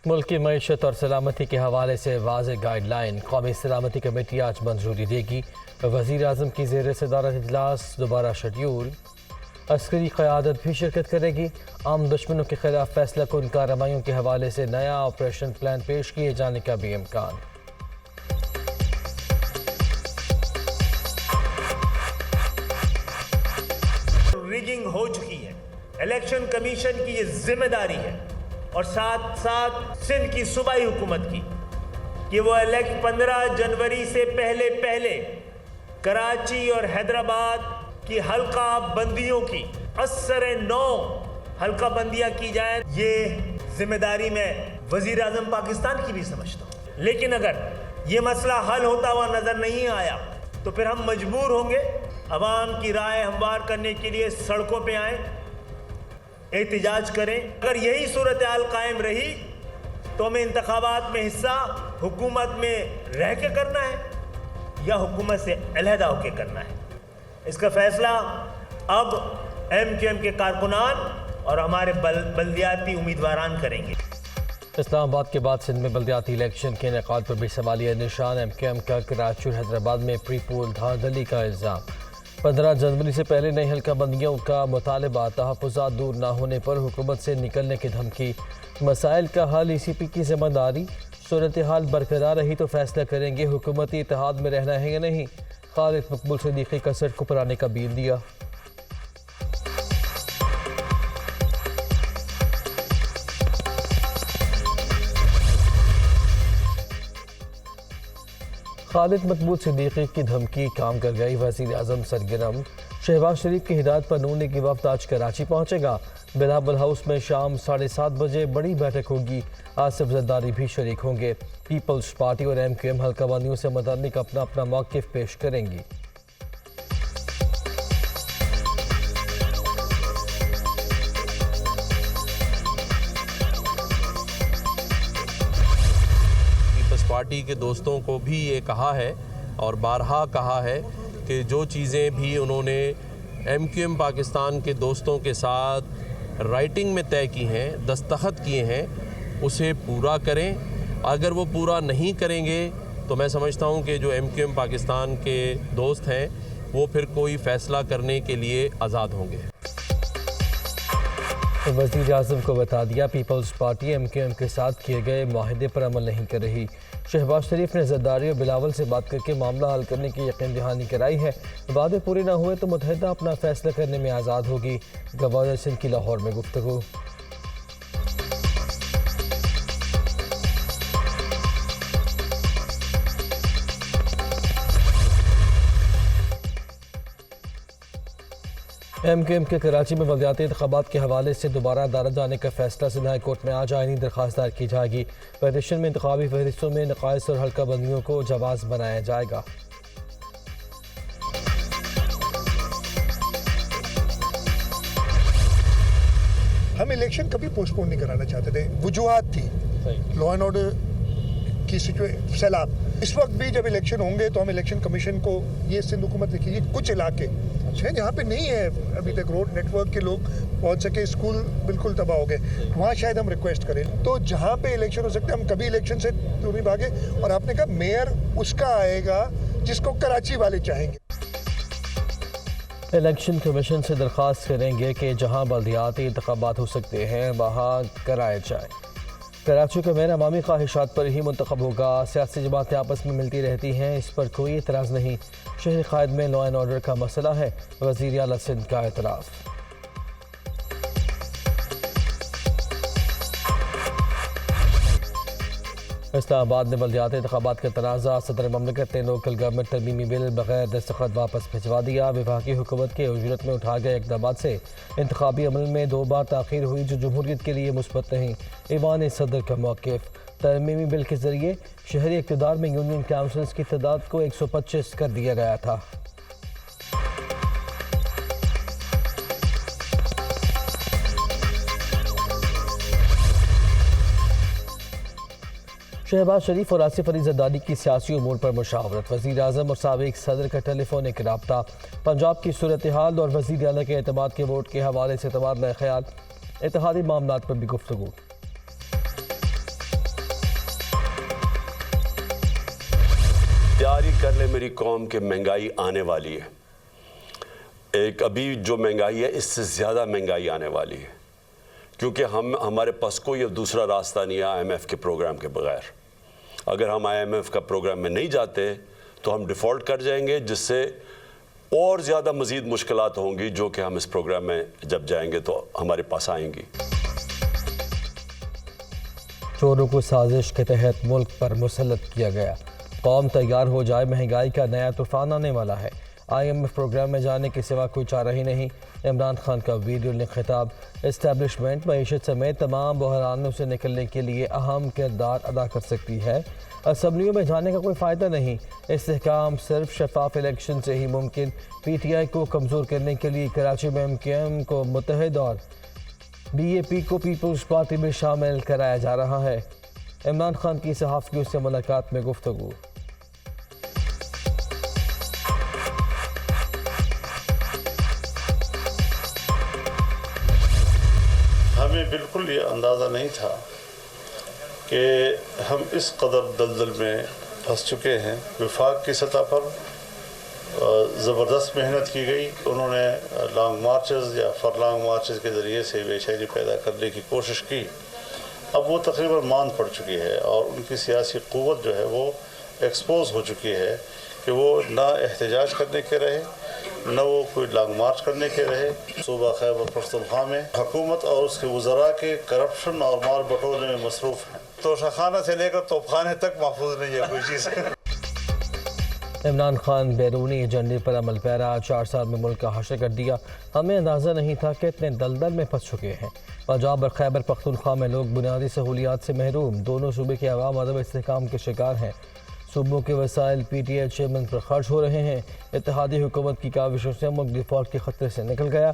मुल्क की मईशत और सलामती के हवाले से वाज़ेह गाइडलाइन कौमी सलामती कमेटी आज मंजूरी देगी। वज़ीर आज़म की ज़ेर सदारत इजलास दोबारा शेड्यूल। अस्करी क़यादत भी शिरकत करेगी। आम दुश्मनों के खिलाफ फैसला कुन कार्रवाइयों के हवाले से नया ऑपरेशन प्लान पेश किए जाने का भी इम्कान। रिगिंग हो चुकी है, इलेक्शन कमीशन की ये जिम्मेदारी है और साथ साथ सिंध की सूबाई हुकूमत की कि वो 15 जनवरी से पहले कराची और हैदराबाद की हल्का बंदियों की असर 9 हल्का बंदियां की जाए। ये जिम्मेदारी मैं वजीर आजम पाकिस्तान की भी समझता हूँ, लेकिन अगर ये मसला हल होता हुआ नजर नहीं आया तो फिर हम मजबूर होंगे अवाम की राय हमवार करने के लिए सड़कों पे आए, एहतिजाज करें। अगर यही सूरत हाल कायम रही तो हमें इंतखाबात में हिस्सा हुकूमत में रह के करना है या हुकूमत से अलहदा होकर करना है। इसका फैसला अब MQM के कारकुनान और हमारे बल्दियाती उम्मीदवारान करेंगे। इस्लामाबाद के बाद सिंध में बल्दियाती इलेक्शन के इनेकाद पर भी सवालिया निशान। MQM का कराची और हैदराबाद में प्री पोल धांधली का इल्ज़ाम। 15 जनवरी से पहले नई हल्का बंदियों का मुतालबा, तहफ़्फ़ुज़ात दूर न होने पर हुकूमत से निकलने की धमकी। मसाइल का हल ECP की जिम्मेदारी। सूरत हाल बरकरार रही तो फैसला करेंगे हुकूमती इत्तेहाद में रहना है या नहीं। खालिद मकबूल सिद्दीकी का सड़कों पर आने का बीन दिया। खालिद मकबूल सिद्दीकी की धमकी काम कर गई। वज़ीर आज़म सरगर्म। शहबाज शरीफ की हिदायत पर नून की वफ़द आज कराची पहुँचेगा। बिलावल हाउस में शाम 7:30 बजे बड़ी बैठक होगी। आसिफ जरदारी भी शरीक होंगे। पीपल्स पार्टी और MQM हल्का बंदियों से मुताल्लिक़ अपना अपना मौक़िफ़ पेश करेंगी। पार्टी के दोस्तों को भी ये कहा है और बारहा कहा है कि जो चीज़ें भी उन्होंने MQM पाकिस्तान के दोस्तों के साथ राइटिंग में तय की हैं, दस्तखत किए हैं, उसे पूरा करें। अगर वो पूरा नहीं करेंगे तो मैं समझता हूँ कि जो MQM पाकिस्तान के दोस्त हैं वो फिर कोई फ़ैसला करने के लिए आज़ाद होंगे। वज़ीर आज़म को बता दिया पीपल्स पार्टी MQM के साथ किए गए माहिदे पर अमल नहीं कर रही। शहबाज शरीफ ने जरदारी और बिलावल से बात करके मामला हल करने की यकीन दहानी कराई है। वादे पूरे न हुए तो मुत्तहिदा अपना फैसला करने में आज़ाद होगी। गवर्नर सिंध की लाहौर में गुफ्तगू। MQM के कराची में बल्दियाती इंतखाबात के हवाले से दोबारा अदालत जाने का फैसला सिंध हाई कोर्ट में आज आईनी दरख्वास्त दायर की जाएगी। पेटिशन में इंतखाबी फहरिस्तों में नकाइस और हल्का बंदियों को जवाज़ बनाया जाएगा। हम इलेक्शन कभी पोस्टपोन नहीं कराना चाहते थे, वजूहात थी लॉ एंड ऑर्डर की सैलाब। इस वक्त भी जब इलेक्शन होंगे तो हम इलेक्शन कमीशन को ये सिंध हुकूमत लिखिए कुछ इलाके हैं जहाँ पे नहीं है अभी तक रोड नेटवर्क के लोग पहुँच सके, स्कूल बिल्कुल तबाह हो गए, वहाँ शायद हम रिक्वेस्ट करें। तो जहाँ पे इलेक्शन हो सकते हैं हम कभी इलेक्शन से दूर नहीं भागे। और आपने कहा मेयर उसका आएगा जिसको कराची वाले चाहेंगे। इलेक्शन कमीशन से दरख्वास्त करेंगे कि जहाँ बल्दियाती इंतखाबात हो सकते हैं वहाँ कराए जाए। कराची का मेयर अवामी ख्वाहिशात पर ही मुंतखब होगा। सियासी जमातें आपस में मिलती रहती हैं, इस पर कोई एतराज़ नहीं। शहर क़ायद में लॉ एंड ऑर्डर का मसला है, वज़ीर आला सिंध का एतराफ़। इस्लामाबाद में बल्दियाती इंतखाबात का तनाज़ा। सदर ममलिकत ने लोकल गवर्नमेंट तरमीमी बिल बगैर दस्तखत वापस भिजवा दिया। वफाकी हुकूमत के उजरत में उठाए गए इक़दाम से इंतखाबी अमल में 2 बार ताख़ीर हुई जो जमहूरियत के लिए मुस्बत नहीं। ईवान सदर का मौक़िफ़। तरमीमी बिल के ज़रिए शहरी इक़्तिदार में यूनियन काउंसिल्स की तादाद को 125 कर दिया गया था। शहबाज शरीफ और आसिफ अली जरदारी की सियासी उमूर पर मुशावरत। वज़ीर आज़म और साबिक़ सदर का टेलीफोनिक रब्ता। पंजाब की सूरत हाल और वज़ीर आला के एतमाद के वोट के हवाले से तबादला ख्याल। इत्तेहादी मामलात पर भी गुफ्तगू। मेरी कौम के महंगाई आने वाली है। एक अभी जो महंगाई है इससे ज़्यादा महंगाई आने वाली है, क्योंकि हमारे पास कोई अब दूसरा रास्ता नहीं है IMF के प्रोग्राम के बगैर। अगर हम IMF का प्रोग्राम में नहीं जाते तो हम डिफ़ॉल्ट कर जाएंगे, जिससे और ज़्यादा मज़ीद मुश्किलात होंगी जो कि हम इस प्रोग्राम में जब जाएंगे तो हमारे पास आएंगी। चोरों को साजिश के तहत मुल्क पर मुसल्लत किया गया। कौम तैयार हो जाए, महंगाई का नया तूफान आने वाला है। IMF प्रोग्राम में जाने के सिवा कोई चारा ही नहीं। इमरान खान का वीडियो लिंक खिताब। इस्टेब्लिशमेंट मईशत समेत तमाम बहरानों से निकलने के लिए अहम किरदार अदा कर सकती है। असम्बलियों में जाने का कोई फ़ायदा नहीं। इस्तेहकाम सिर्फ शफाफ इलेक्शन से ही मुमकिन। PTI को कमज़ोर करने के लिए कराची में MKM को मुत्तहिद और BAP को पीपल्स पार्टी में शामिल कराया जा रहा है। इमरान खान की सहाफ़ियों से मुलाकात में गुफ्तगू। हमें बिल्कुल ये अंदाज़ा नहीं था कि हम इस कदर दलदल में फंस चुके हैं। विफाक की सतह पर ज़बरदस्त मेहनत की गई। उन्होंने लॉन्ग मार्चेस या फरलॉन्ग मार्चेस के ज़रिए से बेचैनी पैदा करने की कोशिश की। अब वो तकरीबन मांद पड़ चुकी है और उनकी सियासी क़ुव्वत जो है वो एक्सपोज हो चुकी है कि वो ना एहतजाज करने के रहे, न वो कोई लॉन्ग मार्च करने के रहे। सूबा खैबर पख्तूनख्वा में हुकूमत और उसके वज़रा के करप्शन और माल बटोरने में मसरूफ़ हैं। तोशाखाना से लेकर तोपखाने तक महफूज नहीं है कोई चीज़। इमरान खान बैरूनी एजेंडे पर अमल पैरा। 4 साल में मुल्क का हाशिर कर दिया। हमें अंदाज़ा नहीं था कि इतने दलदल में फंस चुके हैं। पंजाब और खैबर पख्तूनख्वा में लोग बुनियादी सहूलियात से महरूम। दोनों सूबे के अवाम अदम इस्तेहकाम के शिकार हैं। सूबों के वसाइल PTI चेयरमैन पर खर्च हो रहे हैं। इत्तेहादी हुकूमत की काविशों से मुल्क डिफ़ॉल्ट के ख़तरे से निकल गया।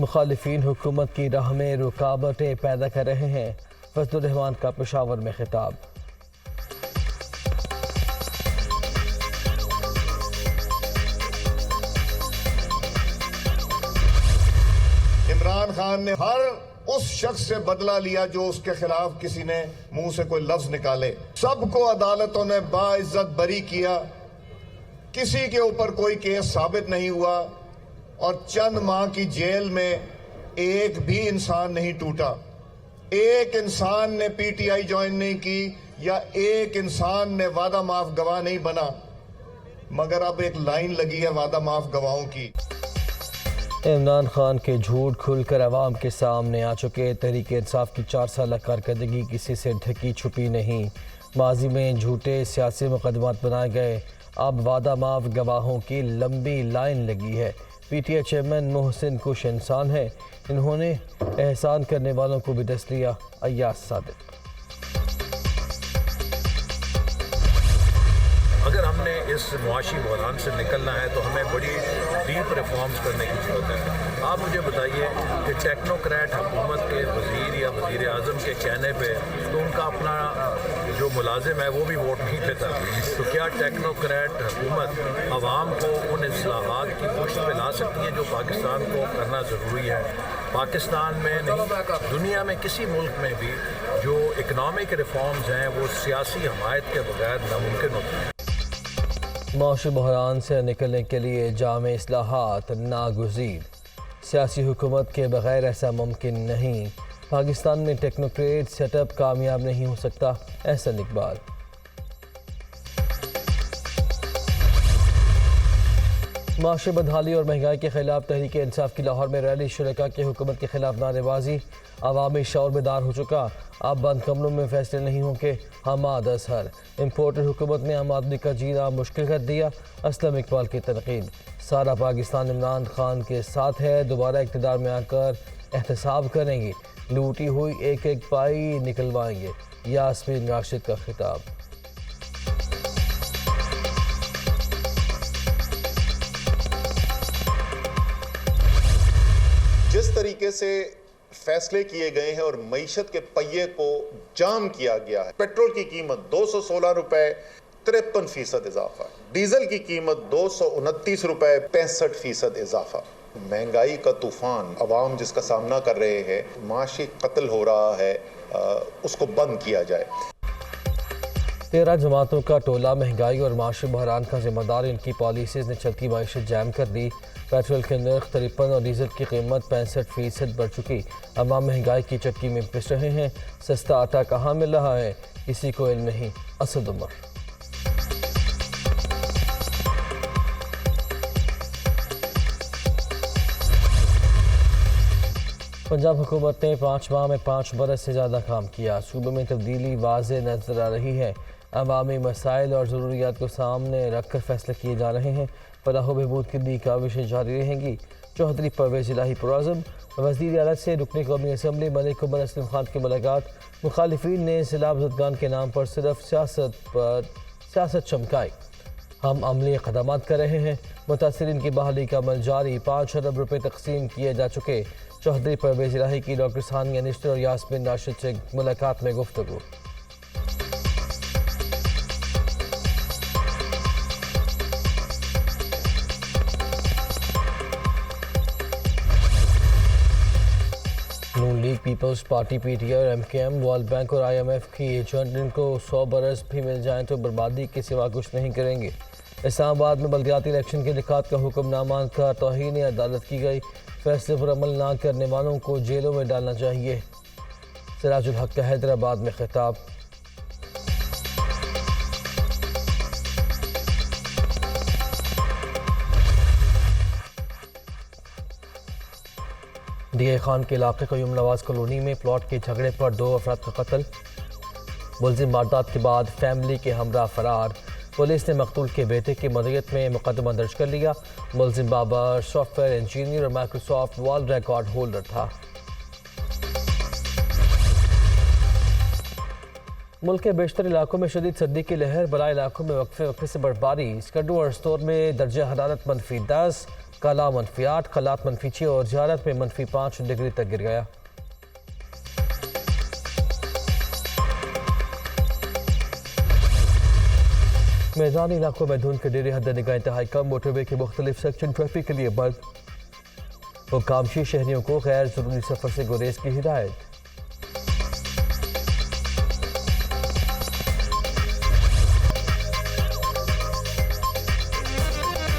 मुखालिफिन हुकूमत की राह में रुकावटें पैदा कर रहे हैं। फजलुर रहमान का पेशावर में खिताब। इमरान खान ने हर उस शख्स से बदला लिया जो उसके खिलाफ किसी ने मुंह से कोई लफ्ज निकाले। सबको अदालतों ने बाइज्जत बरी किया। किसी के ऊपर कोई केस साबित नहीं हुआ और चंद माह की जेल में एक भी इंसान नहीं टूटा। एक इंसान ने PTI ज्वाइन नहीं की या एक इंसान ने वादा माफ गवाह नहीं बना, मगर अब एक लाइन लगी है वादा माफ गवाहों की। इमरान खान के झूठ खुलकर अवाम के सामने आ चुके। तहरीक इंसाफ की 4 साल कारकर्दगी किसी से ढकी छुपी नहीं। माजी में झूठे सियासी मुकदमात बनाए गए, अब वादा माफ गवाहों की लंबी लाइन लगी है। PTI चेयरमैन मोहसिन कुछ इंसान है, इन्होंने एहसान करने वालों को भी डस लिया। अय्याज सादिक। अगर हमने इस मुआशी बहरान से निकलना है तो हमें बड़ी डीप रिफॉर्म्स करने की ज़रूरत है। आप मुझे बताइए कि टेक्नोक्रेट हुकूमत के वज़ीर या वज़ीर आज़म के कहने पे तो उनका अपना जो मुलाजिम है वो भी वोट नहीं देता, तो क्या टेक्नोक्रेट हुकूमत आवाम को उन इस्लाहात की पुष्ट पे ला सकती है जो पाकिस्तान को करना ज़रूरी है? पाकिस्तान में नहीं, दुनिया में किसी मुल्क में भी जो इकनॉमिक रिफॉर्म्स हैं वो सियासी हमायत के बगैर नामुमकिन होते हैं। माशी बहरान से निकलने के लिए जामे इस्लाहात नागुज़ीर। सियासी हुकूमत के बगैर ऐसा मुमकिन नहीं। पाकिस्तान में टेक्नोक्रेट सेटअप कामयाब नहीं हो सकता। एहसन इकबाल। माशी बदहाली और महंगाई के खिलाफ तहरीक इंसाफ की लाहौर में रैली। शुरका की हुकूमत के खिलाफ नारेबाजी। अवामी शौर बेदार हो चुका। अब बंद कमरों में फैसले नहीं होंगे। हमाद असहर। इम्पोर्टेड हुकूमत ने आम आदमी का जीना मुश्किल कर दिया। असलम इकबाल की तनकीद। सारा पाकिस्तान इमरान खान के साथ है, दोबारा इक़्तिदार में आकर एहतसाब करेंगे, लूटी हुई एक एक पाई निकलवाएंगे। यास्मीन राशिद का खिताब। जिस तरीके से फैसले किए गए हैं और मईशत के पहिए को जाम किया गया है, पेट्रोल की कीमत 216 रुपए 53% इजाफा, डीजल की कीमत 229 रुपए 65% इजाफा। महंगाई का तूफान अवाम जिसका सामना कर रहे हैं, माशी कत्ल हो रहा है, उसको बंद किया जाए। 13 जमातों का टोला महंगाई और माशी बहरान का जिम्मेदार इनकी पॉलिसीज़ ने चलती मायशत जैम कर दी। पेट्रोल के नर्ख 53 और डीजल की कीमत 65% बढ़ चुकी। अवाम महंगाई की चक्की में पिस रहे हैं। सस्ता आटा कहाँ मिल रहा है, किसी को इल्म नहीं। असद उमर। पंजाब हुकूमत ने 5 माह में 5 बरस से ज़्यादा काम किया। सूबे में तब्दीली वाज़े नजर आ रही है। अवामी मसाइल और ज़रूरियात को सामने रख कर फैसले किए जा रहे हैं। फलाह व बहबूद की दी काविशें जारी रहेंगी। चौधरी परवेज़ इलाही पुरआज़म वज़ीर आला से रुकने कौमी असम्बली मलिक उमर असलम खान की मुलाकात। मुखालिफिन ने सैलाब-ज़दगान के नाम पर सिर्फ सियासत चमकाई। हम अमली इक़दामात कर रहे हैं। मुतासिरीन की बहाली का अमल जारी। 5 अरब रुपये तकसीम किए जा चुके। चौधरी परवेज़ इलाही की डॉक्टर सानिया निश्तर और यास्मीन राशिद से मुलाकात में गुफ्तगू। नून लीग, पीपल्स पार्टी, पीटीआई और एमकेएम वर्ल्ड बैंक और आईएमएफ की एजेंट इनको 100 बरस भी मिल जाएं तो बर्बादी के सिवा कुछ नहीं करेंगे। इस्लामाबाद में बल्दियाती इलेक्शन के इनेकाद का हुक्म ना मानकर तौहीन अदालत की गई। फैसले पर अमल ना करने वालों को जेलों में डालना चाहिए। सिराजुल हक का हैदराबाद में खिताब। डीए खान के इलाके क़यूम नवाज कॉलोनी में प्लॉट के झगड़े पर 2 अफराद का कत्ल। मुलजिम वारदात के बाद फैमिली के हमरा फरार। पुलिस ने मकतूल के बेटे की मदयत में मुकदमा दर्ज कर लिया। मुलजिम बाबर सॉफ्टवेयर इंजीनियर और माइक्रोसॉफ्ट वर्ल्ड रिकॉर्ड होल्डर था। मुल्क के बेशतर इलाकों में शदीद सर्दी की लहर। बड़ा इलाकों में वक्फे से बर्फबारी। स्कड्डू और स्टोर में दर्जा हरारत -10, कला -8, खलात -6 और जियारत में -5 डिग्री तक गिर गया। मैदानी इलाकों में धुंध के डेरे हद निगाह इंतहाई कम। मोटरवे के मुख्तलिफ सेक्शन ट्रैफिक के लिए बंद। हुकामशी शहरियों को गैर जरूरी सफर से गुरेज की हिदायत।